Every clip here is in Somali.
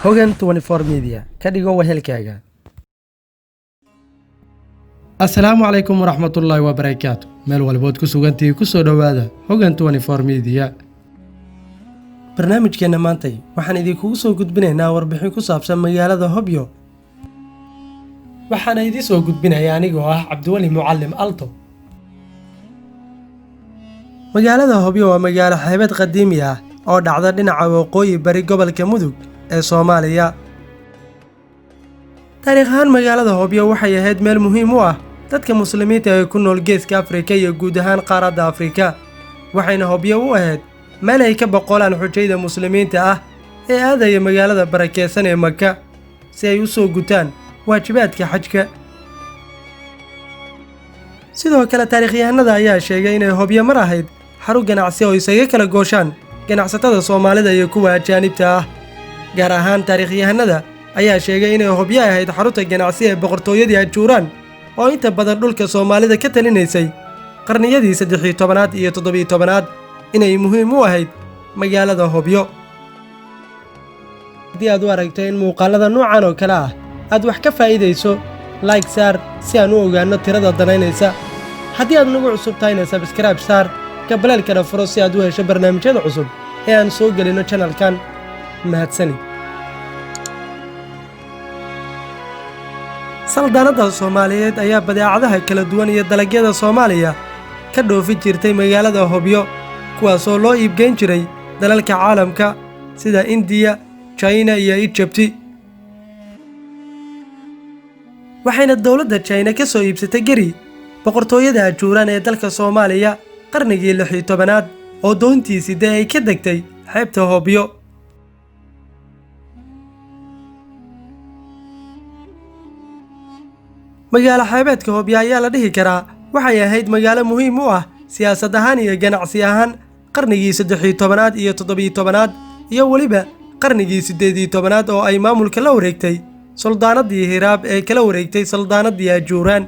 Hogan 24 Media ka dhigo wehelkaaga. Assalaamu calaykum waraxmatullaahi wabarakaatu. Meel walbood ku sugantii ku soo dhawaada Hogan 24 Media. Barnaamijkeena maanta waxaan idinku soo gudbinaynaa warbixin ku saabsan magaalada Hobyo. Waxaan idin soo gudbinayaa anigoo ah Cabdiwali Mucallim Alto. Magaalada Hobyo waa magaalo xeebad qadiimi ah oo dhacda dhinaca waqooyi bari gobolka Mudug ee Soomaaliya. Taariikh ahaan magaalada Hobyo waxay ahayd meel muhiim u ah dadka muslimiinta ee ku nool Geeska Afrika iyo guud ahaan qaaradda Afrika. Waxayna Hobyo u ahayd meel ay ka boqolaan xujayda muslimiinta ah ee aadaya magaalada barakeysan ee Makka si ay u soo gutaan waajibaadka xajka. Sidoo kale taariikhyahanada ayaa sheegay inay Hobyo mar ahayd xarun ganacsi oo isaga kala gooshaan ganacsatada Soomaalida iyo kuwa ajaanibta ah. gaar ahaan taariikhyahanada ayaa sheegay inay Hobyo ahayd xarunta ganacsi ee boqortooyadii Ajuuraan oo inta badan dhulka Soomaalida ka talinaysay qarniyadii 13aad iyo 17aad inay muhiim u ahayd magaalada Hobyo. Haddii aad u aragto in muuqaalada noocan oo kale ah aad wax ka faa'iideyso, like saar si aan u ogaano tirada danaynaysa. haddii aad nagu cusub tahayna subscribe saar, kabaleelkana furo si aad u hesho barnaamijyada cusub ee aan soo gelino channelkan. mahadsanid. Saldanada Soomaaliyeed ayaa badeecadaha kala duwan iyo dalagyada Soomaaliya ka dhoofi jirtay magaalada Hobyo, kuwaas oo loo iibgeyn jiray dalalka caalamka sida India, China iyo Egypt. waxayna dawladda China ka soo iibsatay gari boqortooyada Ajuuraan ee dalka Soomaaliya qarnigii 16aad oo doontiisii ay ka degtay xeebta Hobyo. magaalo xeebeedka Hobyo ayaa la dhihi karaa waxay ahayd magaalo muhiim u ah siyaasad ahaan iyo ganacsi ahaan qarnigii 13aad iyo 17aad iyo waliba qarnigii 18aad oo ay maamulka la wareegtay suldaanadii Hiraab ee kala wareegtay suldaanadii Ajuuraan.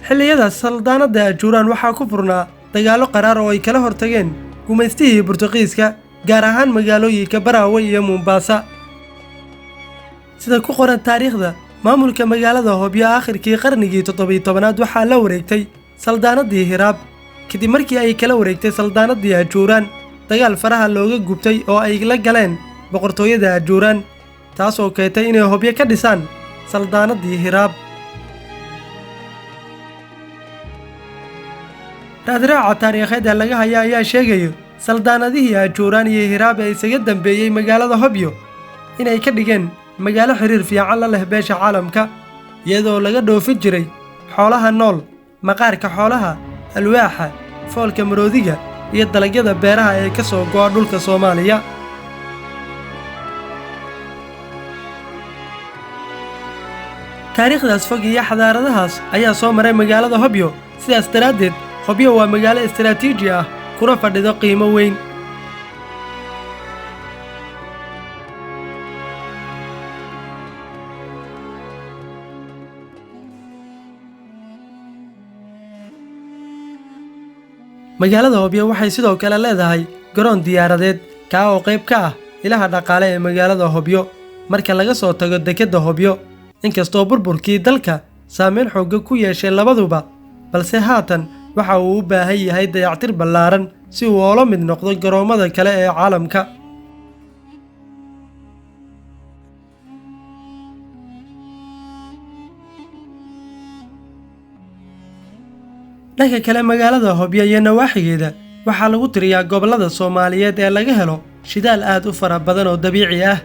xilliyada suldaanada Ajuuraan waxaa ku furnaa dagaalo qaraar oo ay kala hortageen gumaystihii Boortaqiiska, gaar ahaan magaalooyinka Baraawe iyo Mombasa. sida ku qoran taariikhda, maamulka magaalada Hobyo aakhirkii qarnigii 17aad waxaa la wareegtay suldaanadii Hiraab kadib markii ay kala wareegtay suldaanadii Ajuuraan. dagaal faraha looga gubtay oo ay la galeen boqortooyada Ajuuraan, taas oo keentay inay Hobyo ka dhisaan suldaanadii Hiraab. raadraaca taariikheed ee laga haya ayaa sheegaya suldaanadihii Ajuuraan iyo Hiraab ee isaga dambeeyay magaalada Hobyo inay ka dhigeen magaalo xiriir fiican la leh beesha caalamka, iyadoo laga dhoofin jiray xoolaha nool, maqaarka xoolaha, alwaaxa, foolka maroodiga iyo dalagyada beeraha ee ka soo go'a dhulka Soomaaliya. taariikhdaas fog iyo xadaaradahaas ayaa soo maray magaalada Hobyo, sidaas daraaddeed Hobyo waa magaalo istiraatiiji ah kuna fadhido qiimo weyn. magaalada Hobyo waxay sidoo kale leedahay garoon diyaaradeed oo qayb ka ah ilaha dhaqaale ee magaalada Hobyo marka laga soo tago dekedda Hobyo. inkastoo burburkii dalka saameyn xooggan ku yeeshay labaduba, balse haatan waxa uu u baahan yahay dayactir ballaaran si uu ula mid noqdo garoomada kale ee caalamka. dhanka kale, magaalada Hobyo iyo nawaaxigeeda waxaa lagu tiriyaa gobollada Soomaaliyeed ee laga helo shidaal aad u fara badan oo dabiici ah.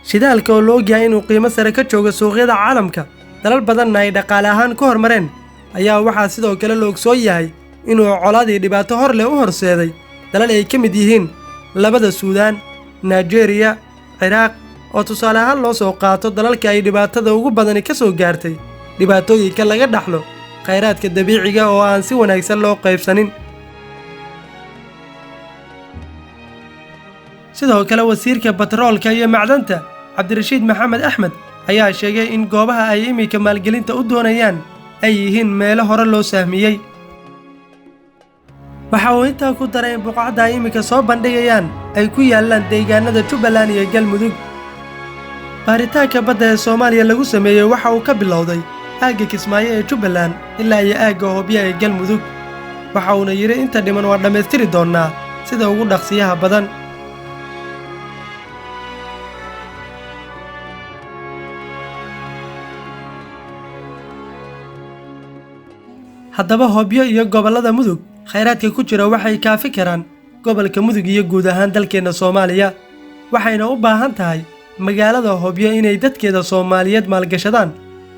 shidaalka oo la ogyahay inuu qiimo sare ka joogo suuqyada caalamka, dalal badanna ay dhaqaale ahaan ku horumareen, ayaa waxaa sidoo kale la ogsoon yahay inuu colaadii dhibaato hor leh u horseeday dalal ay ka mid yihiin labada Suudaan, Nigeria, Ciraaq, oo tusaale ahaan loo soo qaato dalalka ay dhibaatada ugu badani ka soo gaartay dhibaatooyinka laga dhaxlo khayraadka dabiiciga oo aan si wanaagsan loo qaybsanin. sidoo kale, wasiirka batroolka iyo macdanta Cabdirashiid Maxamed Axmed ayaa sheegay in goobaha ay imika maalgelinta u doonayaan ay yihiin meelo hore loo sahmiyey. waxa uu intaa ku daray in buqacda ay iminka soo bandhigayaan ay ku yaallaan deegaanada Jubbaland iyo Galmudug. baaritaanka badda ee Soomaaliya lagu sameeyey waxa uu ka bilowday aagga Kismaayo ee Jubbaland ilaa iyo aagga Hobyo ee Galmudug. waxa uuna yidhi inta dhiman waa dhammaystiri doonnaa sida ugu dhaqsiyaha badan. haddaba Hobyo iyo gobollada mudug khayraadka ku jira waxay kaafi karaan gobolka mudug iyo guud ahaan dalkeena Soomaaliya, waxayna u baahan tahay magaalada Hobyo inay dadkeeda Soomaaliyeed maalgashadaan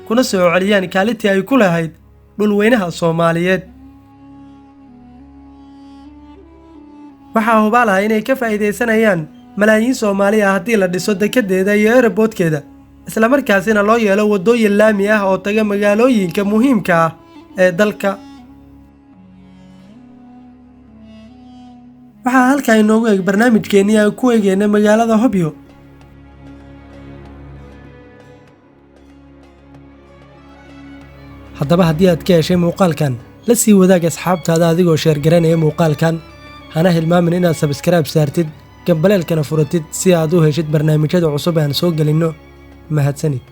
kuna soo celiyaan kaalintii ay ku lahayd dhulweynaha Soomaaliyeed. waxaa hubaal ah inay ka faa'iidaysanayaan malaayiin Soomaali ah haddii la dhiso dekedeeda iyo airportkeeda, isla markaasina loo yeelo waddooyin laami ah oo taga magaalooyinka muhiimka ah ee dalka. waxaa halkaa inoogu eg barnaamijkeennii aan ku eegayna magaalada Hobyo. haddaba haddii aad ka heshay muuqaalkan la sii wadaag asxaabtaada adigoo sheer garanaya muuqaalkan, hana hilmaamin inaad sabskaraib saartid gambaleelkana furatid si aad u heshid barnaamijyada cusub aan soo gelinno. mahadsanid.